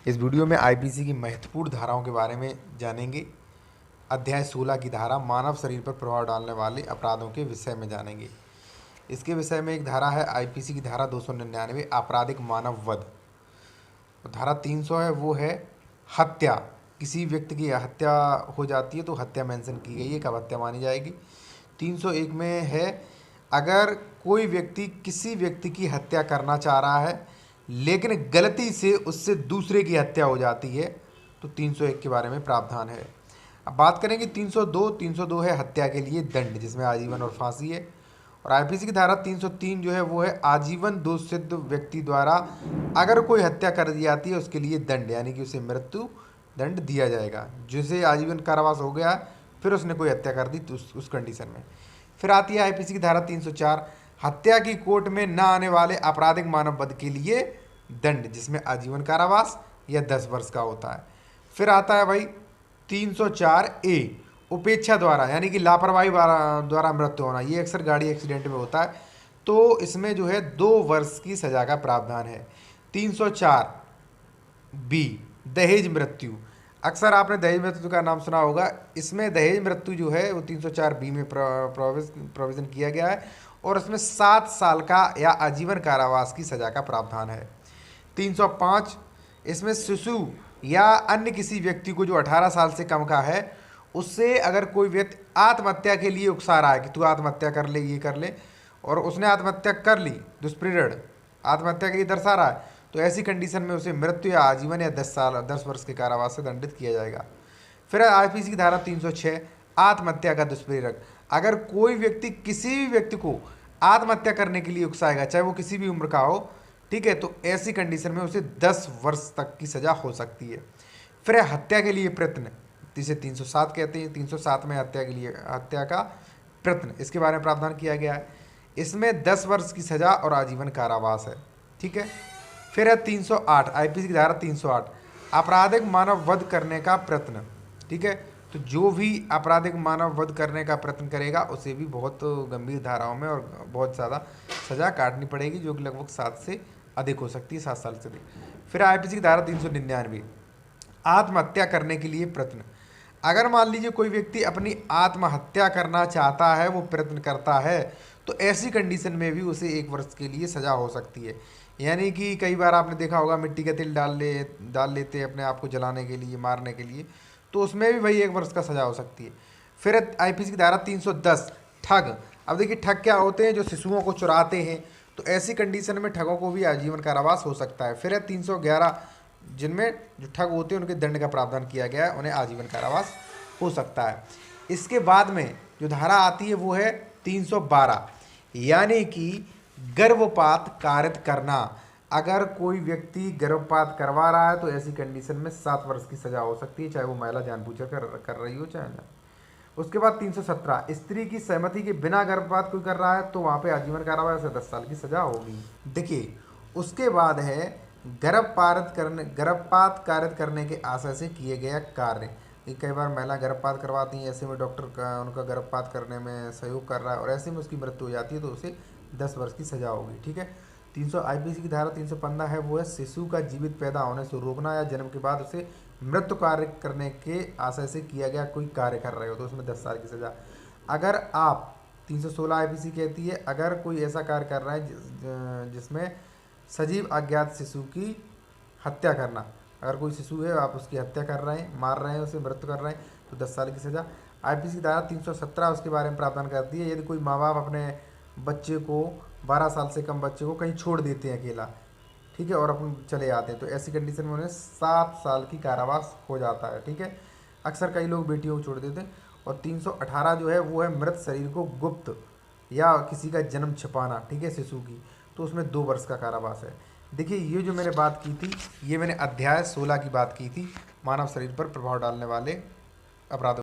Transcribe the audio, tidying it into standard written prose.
इस वीडियो में आईपीसी की महत्वपूर्ण धाराओं के बारे में जानेंगे। अध्याय 16 की धारा मानव शरीर पर प्रभाव डालने वाले अपराधों के विषय में जानेंगे। इसके विषय में एक धारा है आईपीसी की धारा 299 आपराधिक मानव वध। धारा 300 है वो है हत्या। किसी व्यक्ति की हत्या हो जाती है तो हत्या मेंशन की गई है, कब हत्या मानी जाएगी। 301 में है अगर कोई व्यक्ति किसी व्यक्ति की हत्या करना चाह रहा है लेकिन गलती से उससे दूसरे की हत्या हो जाती है तो 301 के बारे में प्रावधान है। अब बात करेंगे 302 है हत्या के लिए दंड, जिसमें आजीवन और फांसी है। और आईपीसी की धारा 303 जो है वो है आजीवन दोष सिद्ध व्यक्ति द्वारा अगर कोई हत्या कर दी जाती है उसके लिए दंड, यानी कि उसे मृत्यु दंड दिया जाएगा। जिसे आजीवन कारावास हो गया फिर उसने कोई हत्या कर दी तो उस कंडीशन में। फिर आती है आईपीसी की धारा 304 हत्या की कोर्ट में न आने वाले आपराधिक मानव वध के लिए दंड, जिसमें आजीवन कारावास या 10 वर्ष का होता है। फिर आता है भाई 304A उपेक्षा द्वारा, यानी कि लापरवाही द्वारा मृत्यु होना। ये अक्सर गाड़ी एक्सीडेंट में होता है तो इसमें जो है 2 वर्ष की सजा का प्रावधान है। 304B दहेज मृत्यु, अक्सर आपने दहेज मृत्यु का नाम सुना होगा। इसमें दहेज मृत्यु जो है वो 304B में प्रोविज़न किया गया है और इसमें 7 साल का या आजीवन कारावास की सजा का प्रावधान है। 305 इसमें शिशु या अन्य किसी व्यक्ति को जो 18 साल से कम का है उससे अगर कोई व्यक्ति आत्महत्या के लिए उकसा रहा है कि तू आत्महत्या कर ले, ये कर ले, और उसने आत्महत्या कर ली, दुष्प्रेरण आत्महत्या के लिए दर्शा रहा है, तो ऐसी कंडीशन में उसे मृत्यु या आजीवन या 10 वर्ष के कारावास से दंडित किया जाएगा। फिर आईपीसी की धारा 306 आत्महत्या का दुष्प्रेरक, अगर कोई व्यक्ति किसी भी व्यक्ति को आत्महत्या करने के लिए उकसाएगा, चाहे वो किसी भी उम्र का हो, ठीक है, तो ऐसी कंडीशन में उसे 10 वर्ष तक की सजा हो सकती है। फिर हत्या के लिए प्रयत्न, जिसे 307 कहते हैं। 307 में हत्या के लिए हत्या का प्रयत्न, इसके बारे में प्रावधान किया गया है। इसमें 10 वर्ष की सजा और आजीवन कारावास है, ठीक है। फिर है 308 आईपीसी की धारा 308 आपराधिक मानव वध करने का प्रयत्न, ठीक है। तो जो भी आपराधिक मानव वध करने का प्रयत्न करेगा उसे भी बहुत गंभीर धाराओं में और बहुत ज़्यादा सजा काटनी पड़ेगी, जो कि लगभग 7 से अधिक हो सकती है, 7 साल से अधिक। फिर आईपीसी की धारा 399 आत्महत्या करने के लिए प्रयत्न, अगर मान लीजिए कोई व्यक्ति अपनी आत्महत्या करना चाहता है, वो प्रयत्न करता है, तो ऐसी कंडीशन में भी उसे 1 वर्ष के लिए सजा हो सकती है। यानी कि कई बार आपने देखा होगा मिट्टी का तेल डाल लेते हैं अपने आप को जलाने के लिए, मारने के लिए, तो उसमें भी वही 1 वर्ष का सजा हो सकती है। फिर आईपीसी की धारा 310 ठग, अब देखिए ठग क्या होते हैं, जो शिशुओं को चुराते हैं, तो ऐसी कंडीशन में ठगों को भी आजीवन कारावास हो सकता है। फिर 311 जिनमें जो ठग होते हैं उनके दंड का प्रावधान किया गया है, उन्हें आजीवन कारावास हो सकता है। इसके बाद में जो धारा आती है वो है 312, यानी कि गर्भपात कारित करना। अगर कोई व्यक्ति गर्भपात करवा रहा है तो ऐसी कंडीशन में 7 वर्ष की सजा हो सकती है, चाहे वो महिला जानबूझकर कर रही हो चाहे ना। उसके बाद 317 स्त्री की सहमति के बिना गर्भपात कोई कर रहा है तो वहाँ पे आजीवन कारावास या 10 साल की सजा होगी। देखिए उसके बाद है गर्भपात कारित करने के आशय से किए गए कार्य। कई बार महिला गर्भपात करवाती हैं, ऐसे में डॉक्टर का उनका गर्भपात करने में सहयोग कर रहा है और ऐसे में उसकी मृत्यु हो जाती है तो उसे 10 वर्ष की सजा होगी, ठीक है। 300 आईपीसी की धारा 315 है वो है शिशु का जीवित पैदा होने से रोकना या जन्म के बाद उसे मृत्यु कार्य करने के आशय से किया गया कोई कार्य कर रहे हो तो उसमें 10 साल की सजा। अगर आप 316 आईपीसी कहती है अगर कोई ऐसा कार्य कर रहा है जिसमें सजीव अज्ञात शिशु की हत्या करना, अगर कोई शिशु है आप उसकी हत्या कर रहे हैं, मार रहे हैं, उसे मृत्यु कर रहे हैं तो 10 साल की सजा। आईपीसी की धारा 317 उसके बारे में प्रावधान करती है यदि कोई माँ बाप अपने बच्चे को 12 साल से कम बच्चे को कहीं छोड़ देते हैं अकेला, ठीक है, और अपन चले जाते हैं तो ऐसी कंडीशन में उन्हें 7 साल की कारावास हो जाता है, ठीक है। अक्सर कई लोग बेटियों को छोड़ देते हैं। और 318 जो है वो है मृत शरीर को गुप्त या किसी का जन्म छिपाना, ठीक है, शिशु की, तो उसमें 2 वर्ष का कारावास है। देखिए ये जो मैंने बात की थी ये मैंने अध्याय 16 की बात की थी, मानव शरीर पर प्रभाव डालने वाले अपराधों।